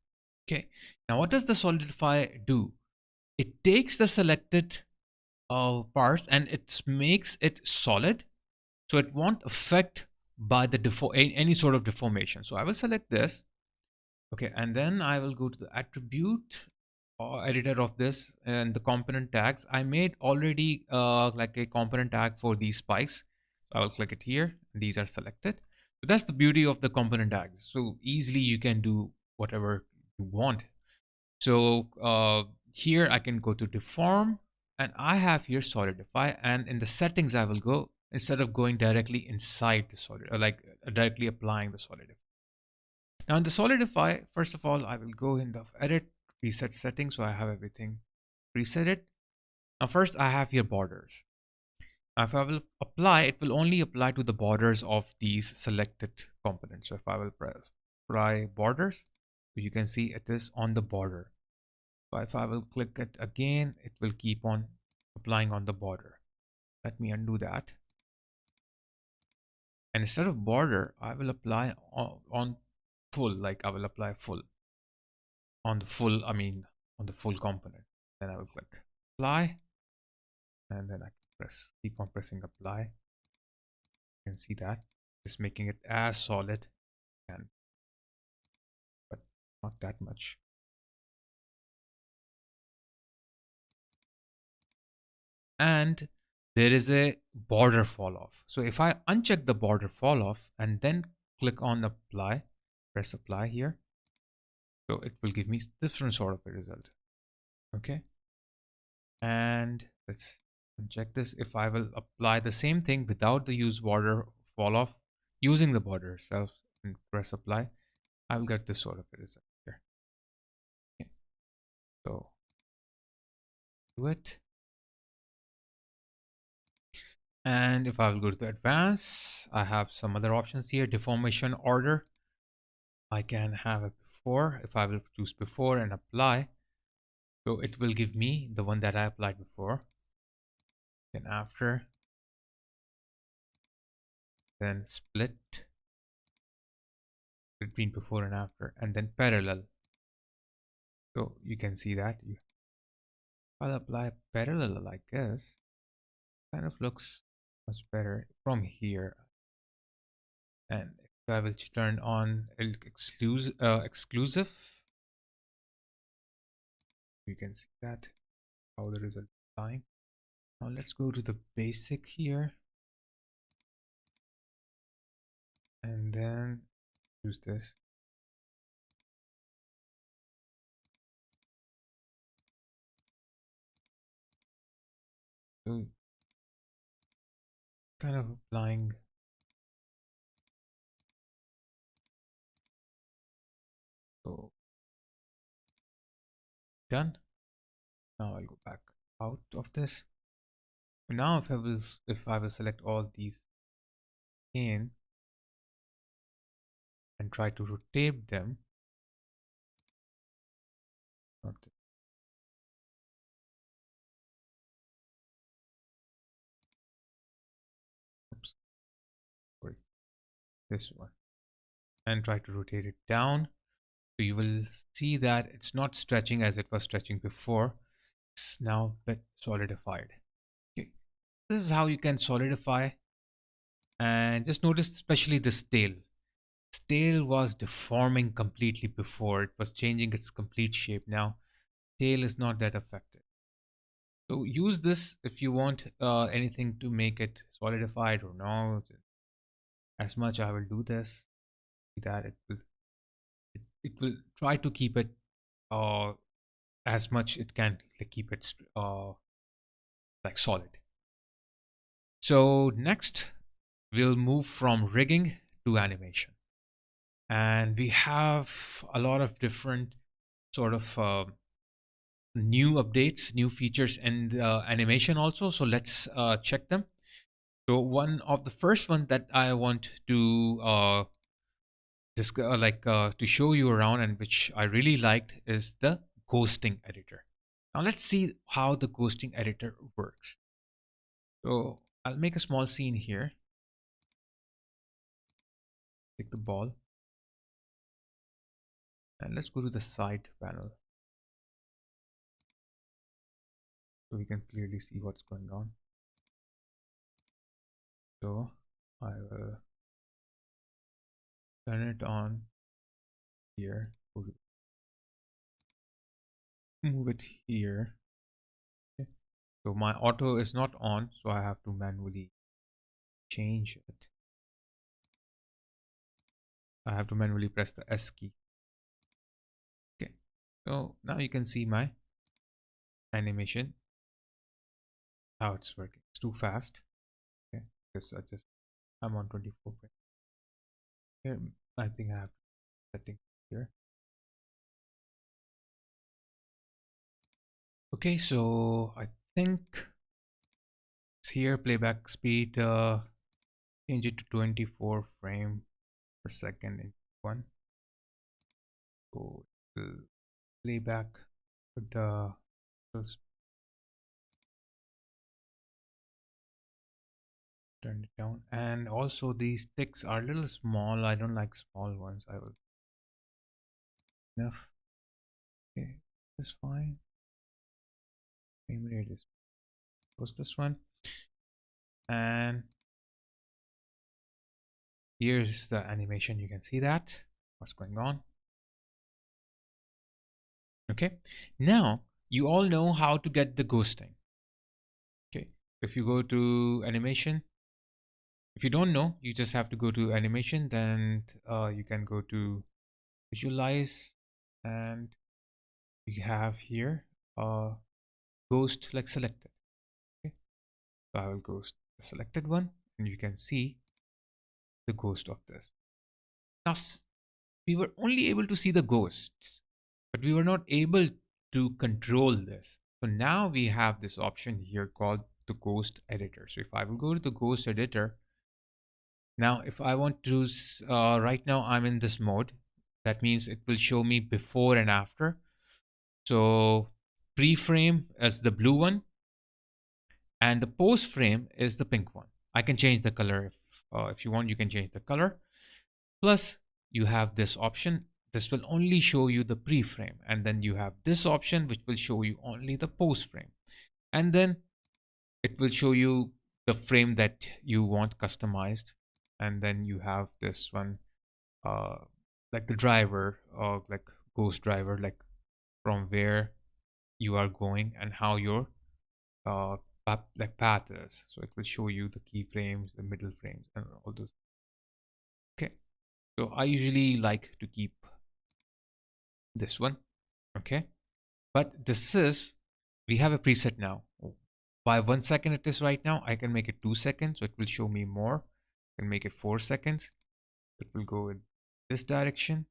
Okay. Now, what does the Solidify do? It takes the selected parts and it makes it solid, so it won't affect by the any sort of deformation. So I will select this. Okay, and then I will go to the attribute or editor of this and the component tags. I made already like a component tag for these spikes. So I will click it here. These are selected. So that's the beauty of the component tags. So easily you can do whatever you want. So here I can go to deform and I have here solidify, and in the settings I will go, instead of going directly inside the solid, like directly applying the solidify. Now in the solidify, first of all, I will go in the edit reset settings. So I have everything reset it. Now first I have here borders. Now if I will apply, it will only apply to the borders of these selected components. So if I will press apply borders, you can see it is on the border. So if I will click it again, it will keep on applying on the border. Let me undo that. And instead of border, I will apply on full, like I will apply full on the full, on the full component. Then I will click apply, and then I keep on pressing apply. You can see that it's making it as solid, and but not that much. And there is a border fall off. So if I uncheck the border fall off and then click on apply, press apply here, so it will give me different sort of a result. Okay, and let's uncheck this. If I will apply the same thing without the use border fall off, using the border itself, and press apply, I will get this sort of a result here. Okay. So do it. And if I will go to the advanced, I have some other options here. Deformation order, I can have it before. If I will choose before and apply, so it will give me the one that I applied before, then after, then split between before and after, and then parallel. So you can see that I'll apply parallel like this, kind of looks much better from here. And if I will turn on exclusive, you can see that how the result is applying. Now let's go to the basic here, and then use this. So kind of applying. So done. Now I'll go back out of this. Now if I will select all these in and try to rotate them, not oops, sorry, this one, and try to rotate it down. So you will see that it's not stretching as it was stretching before. It's now a bit solidified. Okay. This is how you can solidify. And just notice especially this tail. This tail was deforming completely before. It was changing its complete shape. Now tail is not that affected. So use this if you want anything to make it solidified or no. As much I will do this, that it will try to keep it uh, as much it can, like keep it like solid. So next we'll move from rigging to animation, and we have a lot of different sort of new updates, new features, and animation also. So let's check them. So one of the first one that I want to to show you around, and which I really liked, is the ghosting editor. Now let's see how the ghosting editor works. So I'll make a small scene here. Take the ball. And let's go to the side panel so we can clearly see what's going on. So I will turn it on here, move it here. Okay. So my auto is not on, so I have to manually change it. I have to manually press the S key. Okay, so now you can see my animation, how it's working. It's too fast. Okay, because I'm on 24 frames. Here, I think I have setting here. Okay, so I think it's here playback speed. Change it to 24 frame per second in one. So playback with the turn it down. And also these ticks are a little small. I don't like small ones. I will enough. Okay, this is fine. Frame rate is close this one. And here's the animation. You can see that what's going on. Okay, now you all know how to get the ghosting. Okay, if you go to animation, if you don't know, you just have to go to animation, then you can go to visualize, and you have here ghost like selected. Okay, so I will ghost the selected one, and you can see the ghost of this. Now we were only able to see the ghosts, but we were not able to control this. So now we have this option here called the ghost editor. So if I will go to the ghost editor, now if I want to, right now I'm in this mode. That means it will show me before and after. So pre-frame is the blue one, and the post frame is the pink one. I can change the color if you want. You can change the color. Plus, you have this option. This will only show you the pre-frame, and then you have this option which will show you only the post frame, and then it will show you the frame that you want customized, and then you have this one, uh, like the driver, or like ghost driver, like from where you are going and how your uh, path is. So it will show you the keyframes, the middle frames, and all those. Okay, so I usually like to keep this one. Okay, but this is, we have a preset now. By 1 second it is right now. I can make it 2 seconds, so it will show me more. I can make it 4 seconds. It will go in this direction.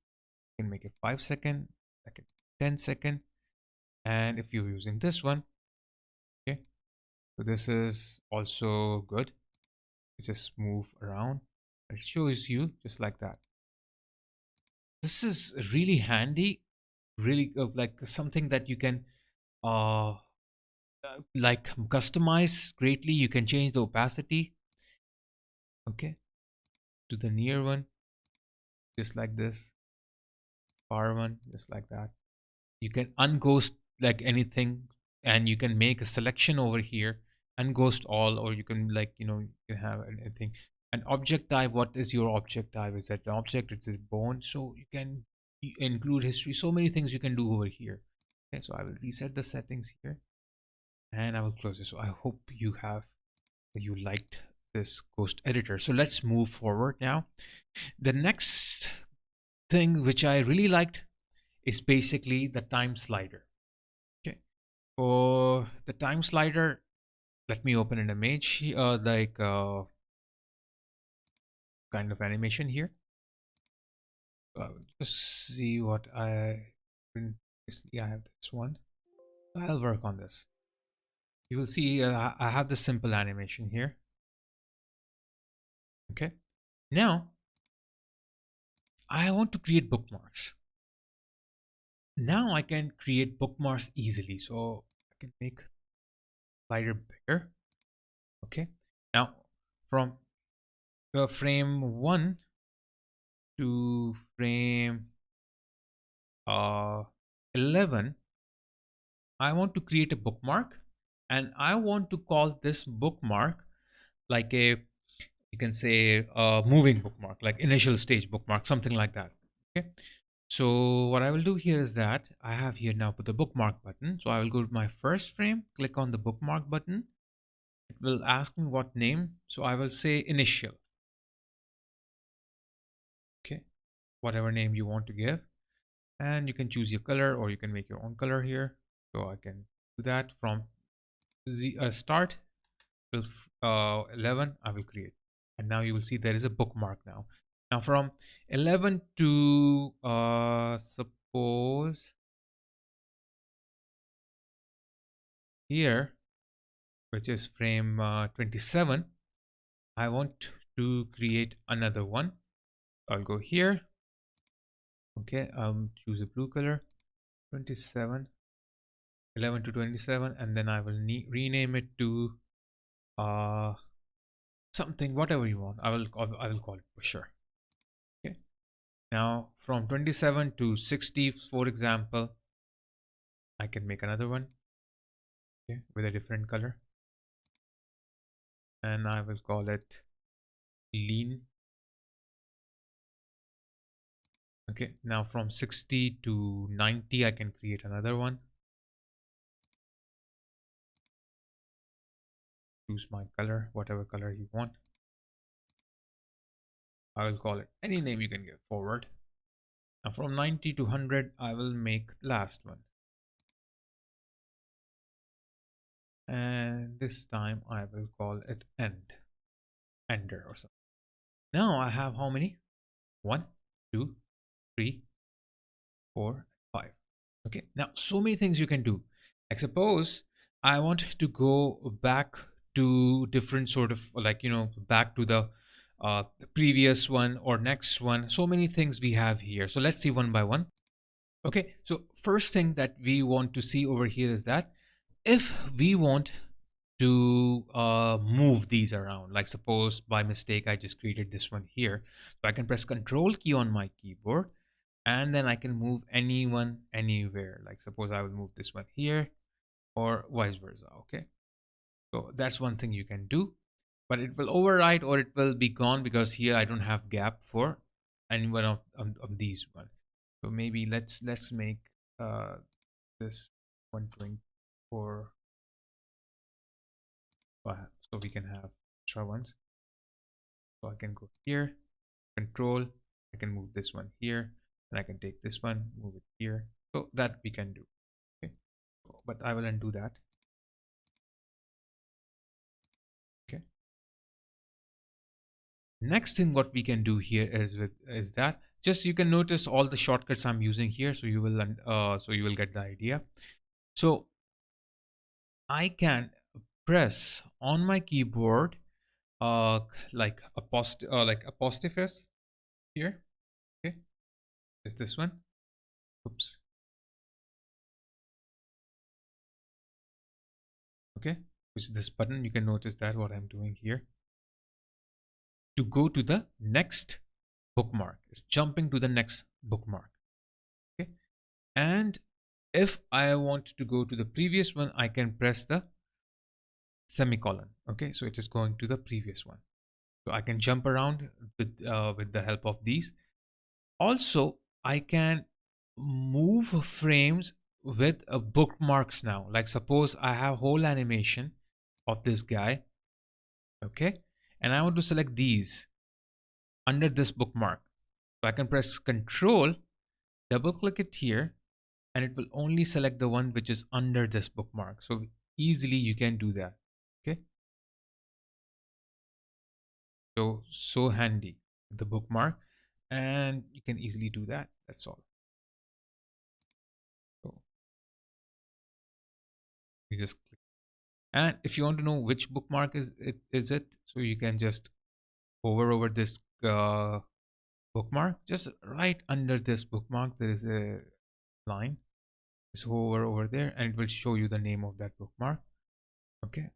I can make it 5 second, like a 10 second. And if you're using this one, okay, so this is also good. You just move around. It shows you just like that. This is really handy, really like something that you can uh like customize greatly. You can change the opacity, okay, to the near one, just like this, far one, just like that. You can unghost like anything, and you can make a selection over here, unghost all, or you can, like, you can have anything. An object type, what is your object type? Is that an object? It's a bone, so you can include history. So many things you can do over here. Okay, so I will reset the settings here, and I will close it. So I hope you liked this ghost editor. So let's move forward now. The next thing which I really liked is basically the time slider. Okay, for the time slider, let me open an image, like kind of animation here. Just see what previously I have this one. I'll work on this. You will see I have the simple animation here. Okay, now I want to create bookmarks. Now I can create bookmarks easily. So I can make slider bigger. Okay, now from frame 1 to frame uh, 11, I want to create a bookmark, and I want to call this bookmark like a, you can say a moving bookmark, like initial stage bookmark, something like that. Okay. So what I will do here is that I have here now put the bookmark button. So I will go to my first frame, click on the bookmark button. It will ask me what name. So I will say initial. Okay. Whatever name you want to give. And you can choose your color or you can make your own color here. So I can do that from start till 11 I will create, and now you will see there is a bookmark now. Now from 11 to suppose here, which is frame 27, I want to create another one. I'll go here. Okay, choose a blue color, 27, 11 to 27, and then I will rename it to uh something, whatever you want. I will call it pusher. Okay. Now from 27 to 60, for example, I can make another one, okay, with a different color, and I will call it lean. Okay, now from 60 to 90, I can create another one. Choose my color, whatever color you want. I will call it any name you can give forward. Now from 90 to 100, I will make last one. And this time I will call it ender or something. Now I have how many? 1, 2, 3, 4, 5. Okay, now so many things you can do. Like suppose I want to go back to different sort of, like, back to the previous one or next one. So many things we have here. So let's see one by one. Okay, so first thing that we want to see over here is that if we want to move these around, like suppose by mistake I just created this one here, so I can press Control key on my keyboard, and then I can move anyone anywhere. Like suppose I will move this one here or vice versa. Okay, so that's one thing you can do, but it will override or it will be gone because here I don't have gap for any one of these one. So maybe let's make this 124, so we can have extra ones. So I can go here, Control, I can move this one here, and I can take this one, move it here. So that we can do. Okay, but I will undo that. Okay, next thing what we can do here is that just you can notice all the shortcuts I'm using here, so you will get the idea. So I can press on my keyboard uh like apostrophes here. Okay, is this one. Oops. Okay, which is this button. You can notice that what I'm doing here to go to the next bookmark is jumping to the next bookmark. Okay, and if I want to go to the previous one, I can press the semicolon. Okay, so it is going to the previous one. So I can jump around with the help of these. Also, I can move frames with bookmarks now. Like suppose I have whole animation of this guy. Okay, and I want to select these under this bookmark. So I can press Control, double click it here, and it will only select the one which is under this bookmark. So easily you can do that. Okay, so handy the bookmark, and you can easily do that. That's all. So you just click, and if you want to know which bookmark is it, so you can just hover over this bookmark. Just right under this bookmark there is a line. Just hover over there and it will show you the name of that bookmark. Okay,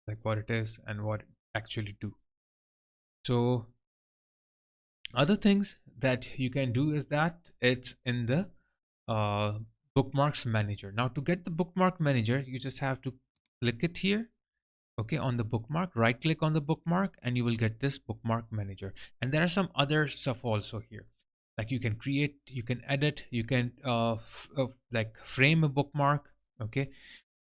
like what it is and what it actually do. So other things that you can do is that it's in the uh, bookmarks manager. Now to get the bookmark manager, you just have to click it here. Okay, on the bookmark, right click on the bookmark and you will get this bookmark manager. And there are some other stuff also here. Like you can create, you can edit, you can like frame a bookmark. Okay,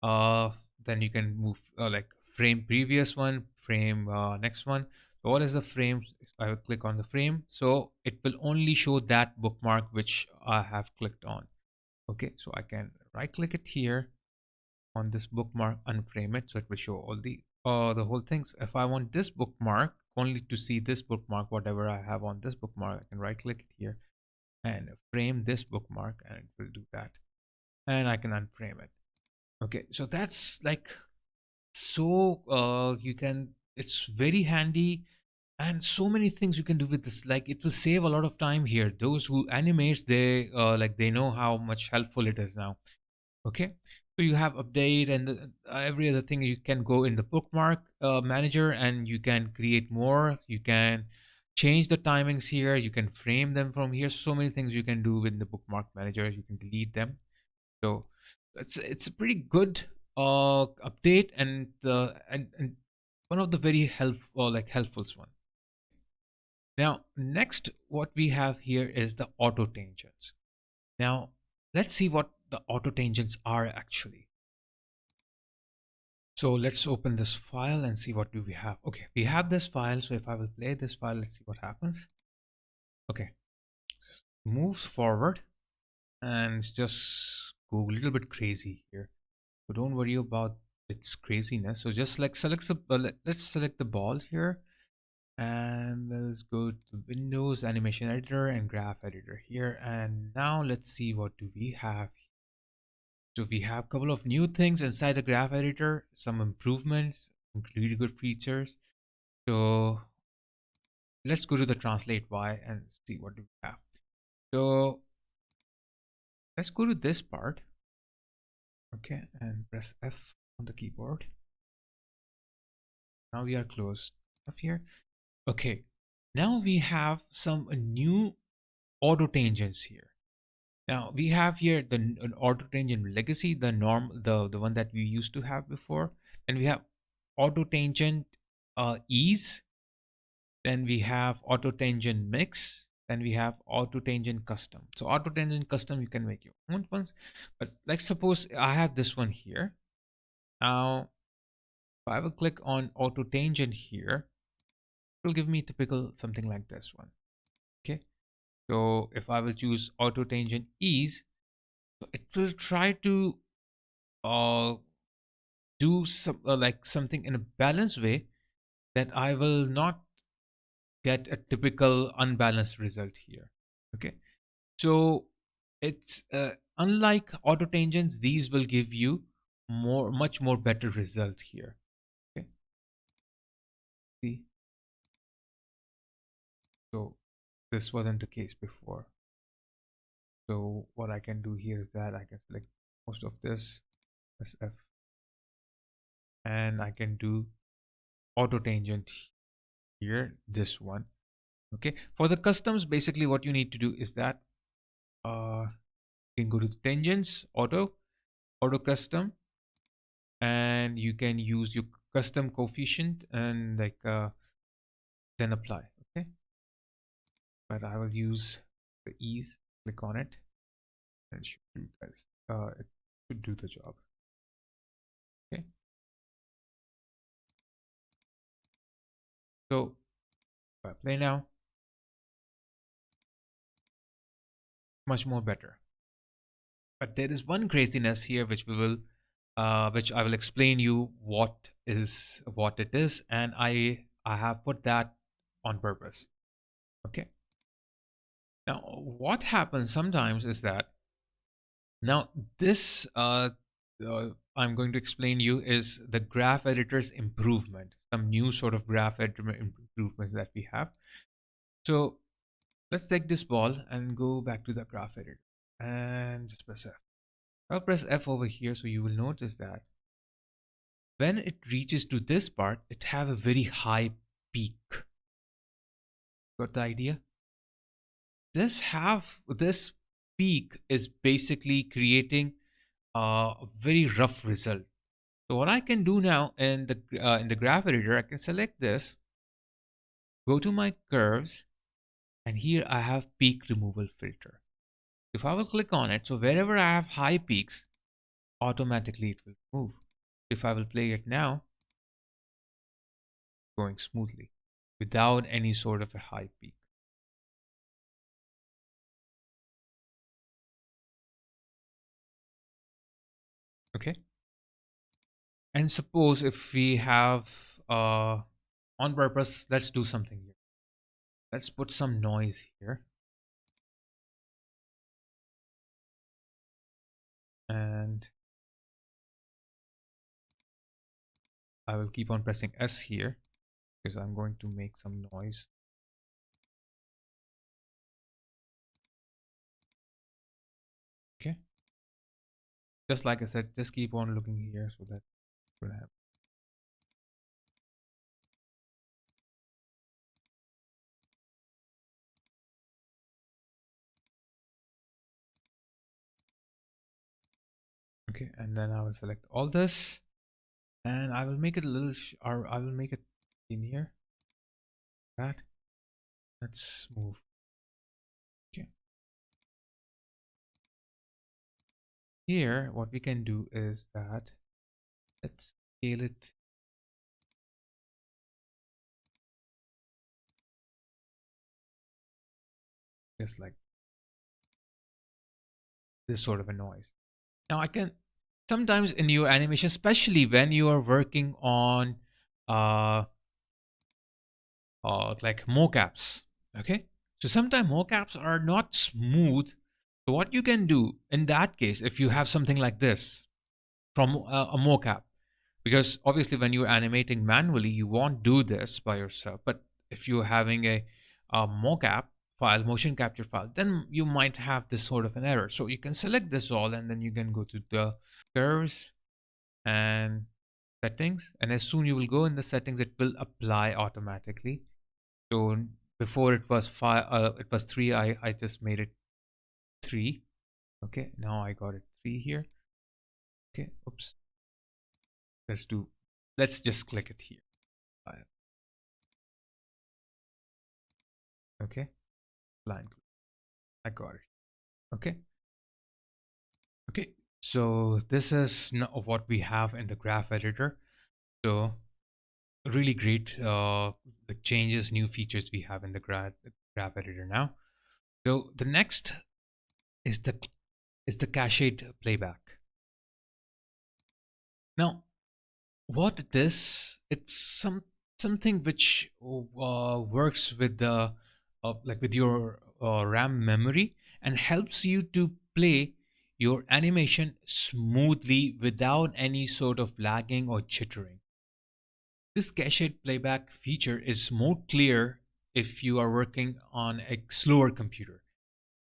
then you can move like frame previous one, frame next one. So what is the frame? I will click on the frame, so it will only show that bookmark which I have clicked on. Okay, so I can right click it here on this bookmark, unframe it, so it will show all the whole things. If I want this bookmark only to see this bookmark, whatever I have on this bookmark, I can right click it here and frame this bookmark and it will do that, and I can unframe it. Okay, so that's like, so you can, it's very handy, and so many things you can do with this. Like it will save a lot of time here. Those who animates, they like they know how much helpful it is now. Okay, so you have update and every other thing. You can go in the bookmark manager and you can create more. You can change the timings here, you can frame them from here. So many things you can do with the bookmark manager. You can delete them. So it's a pretty good update, and one of the very helpful one. Now next what we have here is the auto tangents. Now let's see what the auto tangents are actually. So let's open this file and see what do we have. Okay, we have this file. So if I will play this file, let's see what happens. Okay, moves forward and it's just go a little bit crazy here. So don't worry about its craziness. So just like select the let's select the ball here, and let's go to Windows Animation Editor and Graph Editor here. And now let's see what do we have. So we have a couple of new things inside the Graph Editor, some improvements, really good features. So let's go to the Translate Y and see what do we have. So let's go to this part. Okay, and press F on the keyboard. Now we are closed off here. Okay, now we have some new auto tangents here. Now we have here the an auto tangent legacy, the the one that we used to have before. And we have auto tangent ease. Then we have auto tangent mix. Then we have auto tangent custom. So auto tangent custom, you can make your own ones. But like suppose I have this one here. Now if I will click on auto tangent here, it will give me typical something like this one. Okay. So if I will choose auto tangent ease, so it will try to uh, do some like something in a balanced way that I will not get a typical unbalanced result here. Okay, so it's unlike auto tangents, these will give you much more better result here. Okay, see, so this wasn't the case before. So what I can do here is that I can select most of this, press F, and I can do auto tangent here, this one. Okay, for the customs, basically what you need to do is that you can go to the tangents, auto custom, and you can use your custom coefficient and like then apply. Okay, but I will use the ease, click on it, and it should do this. It should do the job. Okay, so if I play now, much more better. But there is one craziness here which we will which I will explain you what it is, and I have put that on purpose. Okay, now what happens sometimes is that now this I'm going to explain you is the graph editor's improvement, some new sort of graph editor improvements that we have. So let's take this ball and go back to the graph editor and just press F. I'll press F over here, so you will notice that when it reaches to this part, it have a very high peak. Got the idea? This peak is basically creating a very rough result. So what I can do now in the graph editor, I can select this, go to my curves, and here I have peak removal filter. If I will click on it, so wherever I have high peaks, automatically it will move. If I will play it now, going smoothly without any sort of a high peak. Okay. And suppose if we have on purpose, let's do something here. Let's put some noise here. And I will keep on pressing S here because I'm going to make some noise. Okay. Just like I said, just keep on looking here so that will happen. Okay, and then I will select all this, and I will make it a little, or I will make it in here. That. Let's move. Okay. Here, what we can do is that let's scale it. Just like this sort of a noise. Now I can sometimes in your animation, especially when you are working on uh, like mocaps. Okay, so sometimes mocaps are not smooth. So what you can do in that case, if you have something like this from a mocap, because obviously when you're animating manually, you won't do this by yourself. But if you're having a mocap file, motion capture file, then you might have this sort of an error. So you can select this all, and then you can go to the curves and settings, and as soon you will go in the settings, it will apply automatically. So before it was 5, it was 3. I just made it 3. Okay, now I got it 3 here. Okay, oops. Let's just click it here. Okay, line. I got it. Okay. Okay. So this is what we have in the graph editor. So really great the changes, new features we have in the graph editor now. So the next is the cached playback. Now, what it is, it's something which works with the like with your RAM memory and helps you to play your animation smoothly without any sort of lagging or jittering. This cached playback feature is more clear if you are working on a slower computer.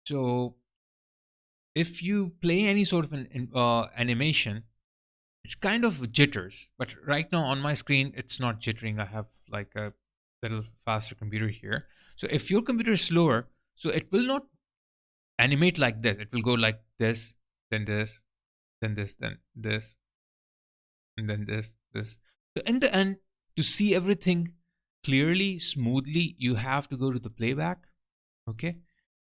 So if you play any sort of an animation, it's kind of jitters, but right now on my screen it's not jittering. I have like a little faster computer here. So if your computer is slower, so it will not animate like this. It will go like this, then this, then this, then this, and then this. So in the end, to see everything clearly, smoothly, you have to go to the playback. Okay,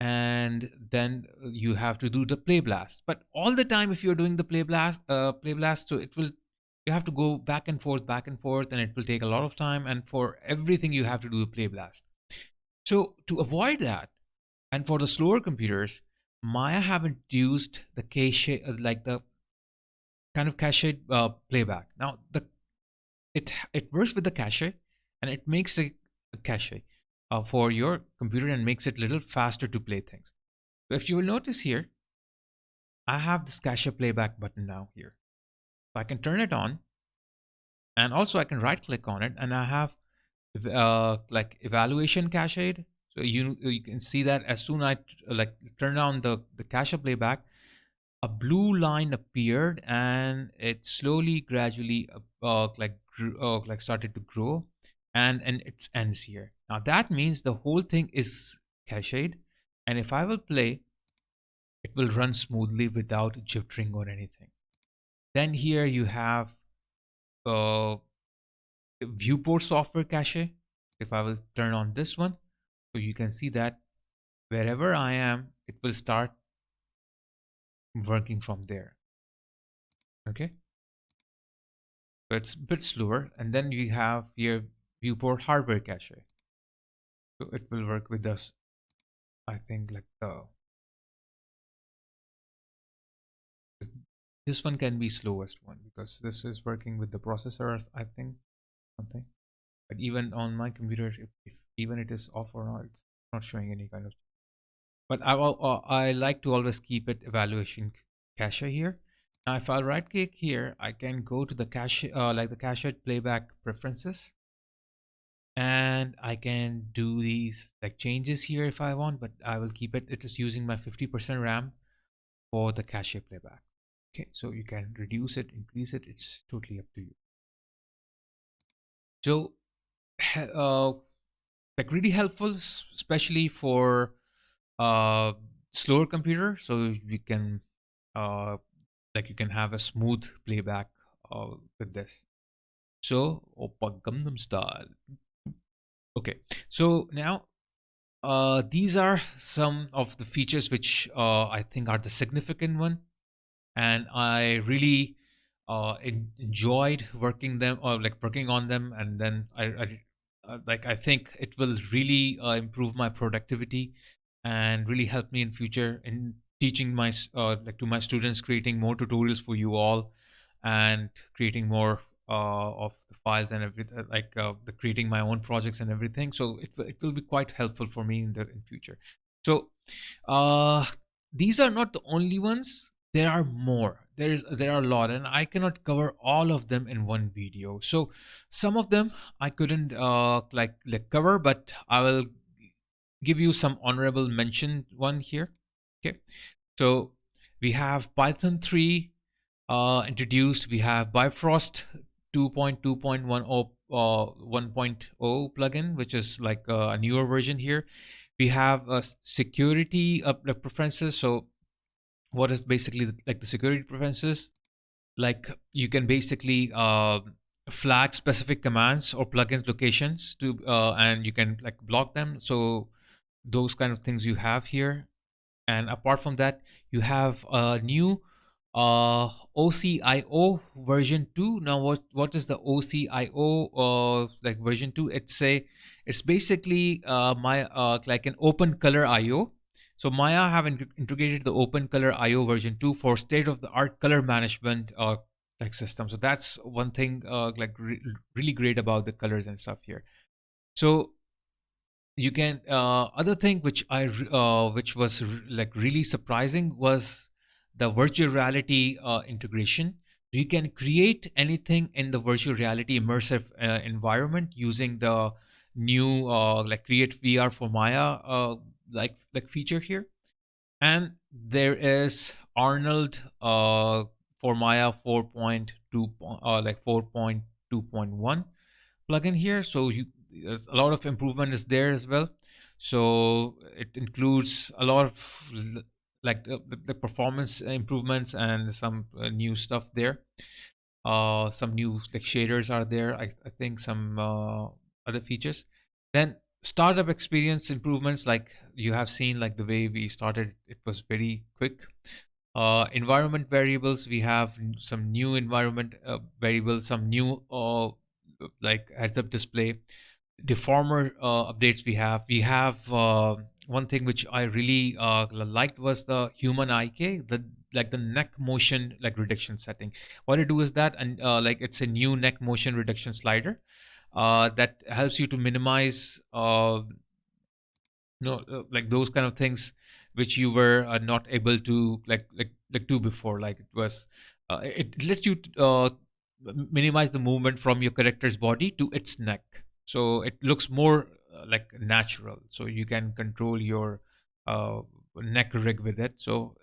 and then you have to do the play blast. But all the time, if you're doing the play blast, so it will, you have to go back and forth, and it will take a lot of time. And for everything, you have to do a play blast. So to avoid that, and for the slower computers, Maya have introduced the cache, like the kind of cache playback. Now it works with the cache, and it makes a cache for your computer and makes it a little faster to play things. So if you will notice here, I have this cache playback button now here. So I can turn it on, and also I can right click on it, and I have like evaluation cached. So you can see that as soon I like turn on the cache playback, a blue line appeared, and it slowly, gradually like started to grow, and it ends here. Now that means the whole thing is cached, and if I will play, it will run smoothly without jittering or anything. Then here you have uh, viewport software cache. If I will turn on this one, so you can see that wherever I am, it will start working from there. Okay, so it's a bit slower. And then you have here viewport hardware cache. So it will work with us. I think like this one can be slowest one because this is working with the processors. I think something. But even on my computer, if even it is off or not, it's not showing any kind of. But I like to always keep it evaluation cache here. Now, if I right click here, I can go to the cache, like the cache playback preferences, and I can do these like changes here if I want. But I will keep it. It is using my 50% RAM for the cache playback. Okay, so you can reduce it, increase it. It's totally up to you. So, like really helpful, especially for uh, slower computer, so you can uh, like you can have a smooth playback with this. So Oppa Gangnam Style. Okay, so now these are some of the features which I think are the significant one, and I really enjoyed working them or like working on them, and then I think it will really improve my productivity and really help me in future in teaching my like to my students, creating more tutorials for you all, and creating more of the files and everything, like the creating my own projects and everything. So it will be quite helpful for me in the in future. So uh these are not the only ones. There are more. There are a lot, and I cannot cover all of them in one video. So some of them I couldn't like cover, but I will give you some honorable mention one here. Okay, so we have Python 3 introduced. We have Bifrost 2.2.10 1.0 plugin, which is like a newer version here. We have security like preferences. So what is basically like the security preferences? Like you can basically flag specific commands or plugins locations to and you can like block them. So those kind of things you have here. And apart from that, you have a new OCIO version 2. Now what is the OCIO like version 2? It's basically my like an open color IO. So Maya have integrated the open color IO version 2 for state of the art color management like system. So that's one thing like really great about the colors and stuff here. So you can other thing which which was like really surprising was the virtual reality integration. You can create anything in the virtual reality immersive environment using the new like create VR for Maya like feature here. And there is Arnold for Maya 4.2 like 4.2.1 plugin here. So you there's a lot of improvement is there as well. So it includes a lot of like the performance improvements and some new stuff there. Some new like shaders are there. I think some other features. Then startup experience improvements, like you have seen, like the way we started, it was very quick. Environment variables, we have some new environment variables, some new like heads up display. Deformer updates, we have one thing which I really liked was the human IK, the like the neck motion like reduction setting. What I do is that, and like it's a new neck motion reduction slider that helps you to minimize like those kind of things which you were not able to like do before. Like it was it lets you minimize the movement from your character's body to its neck, so it looks more like natural, so you can control your uh, neck rig with it. So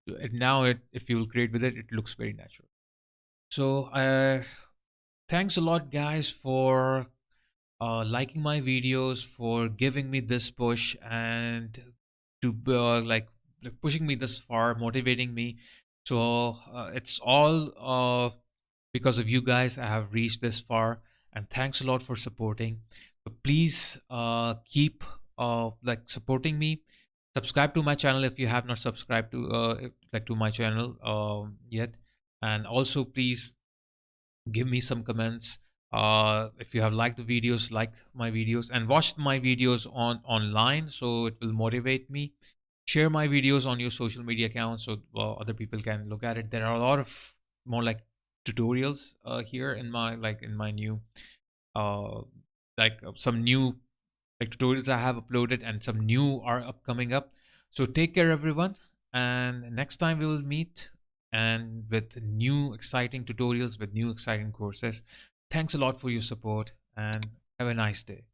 if you will create with it, it looks very natural. So thanks a lot guys for liking my videos, for giving me this push, and to like like pushing me this far, motivating me. So it's all because of you guys I have reached this far, and thanks a lot for supporting. So please keep like supporting me. Subscribe to my channel if you have not subscribed to like to my channel yet, and also please give me some comments. If you have liked the videos, like my videos and watched my videos on online, so it will motivate me. Share my videos on your social media accounts so other people can look at it. There are a lot of more like tutorials here in my new uh some new like tutorials I have uploaded, and some new are upcoming up. So take care, everyone, and next time we will meet and with new exciting tutorials, with new exciting courses. Thanks a lot for your support, and have a nice day.